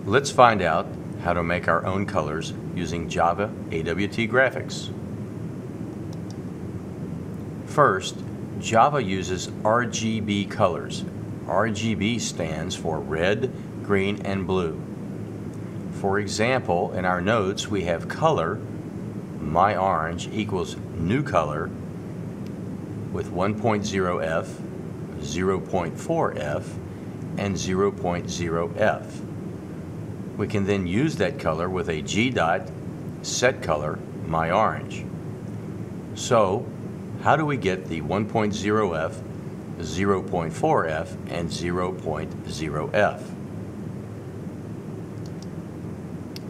Let's find out how to make our own colors using Java AWT graphics. First, Java uses RGB colors. RGB stands for red, green, and blue. For example, in our notes we have color, my orange equals new color with 1.0F, 0.4F, and 0.0F. We can then use that color with a G dot set color, my orange. So, how do we get the 1.0F, 0.4F, and 0.0F?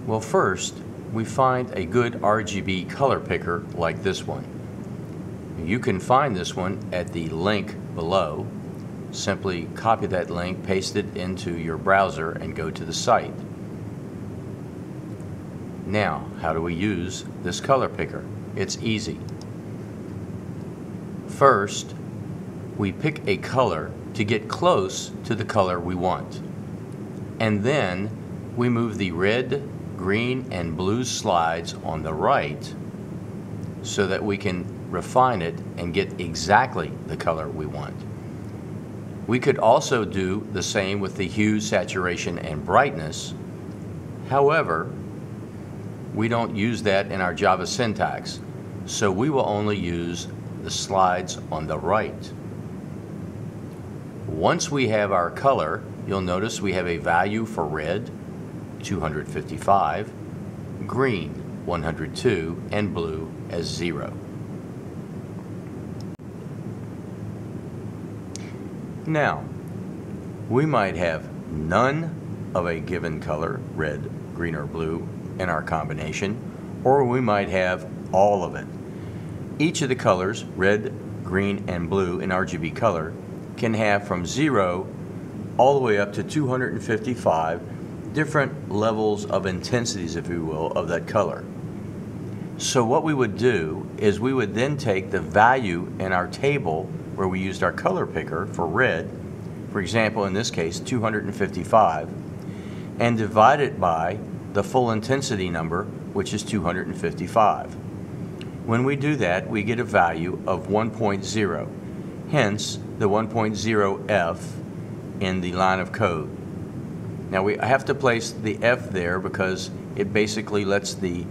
Well, first, we find a good RGB color picker like this one. You can find this one at the link below. Simply copy that link, paste it into your browser, and go to the site. Now, how do we use this color picker? It's easy. First, we pick a color to get close to the color we want. And then we move the red, green, and blue slides on the right so that we can refine it and get exactly the color we want. We could also do the same with the hue, saturation, and brightness. However, we don't use that in our Java syntax, so we will only use the slides on the right. Once we have our color, you'll notice we have a value for red, 255, green, 102, and blue as 0. Now, we might have none of a given color, red, green, or blue, in our combination, or we might have all of it. Each of the colors, red, green, and blue in RGB color, can have from 0 all the way up to 255 different levels of intensities, if you will, of that color. So what we would do is we would then take the value in our table where we used our color picker for red, for example in this case 255, and divide it by the full intensity number, which is 255. When we do that, we get a value of 1.0, hence the 1.0F in the line of code. Now we have to place the F there because it basically lets the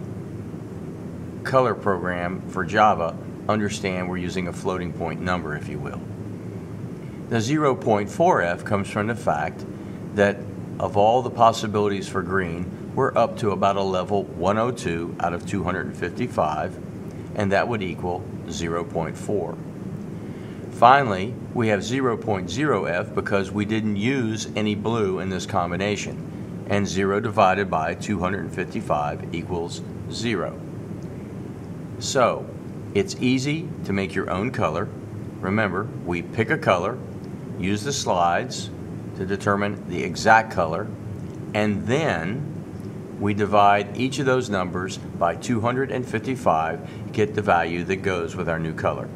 color program for Java understand we're using a floating point number, if you will. The 0.4F comes from the fact that of all the possibilities for green, we're up to about a level 102 out of 255, and that would equal 0.4. Finally, we have 0.0F because we didn't use any blue in this combination, and 0 divided by 255 equals 0. So, it's easy to make your own color. Remember, we pick a color, use the slides to determine the exact color, and then we divide each of those numbers by 255, get the value that goes with our new color.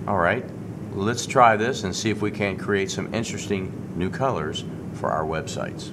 All right, let's try this and see if we can create some interesting new colors for our websites.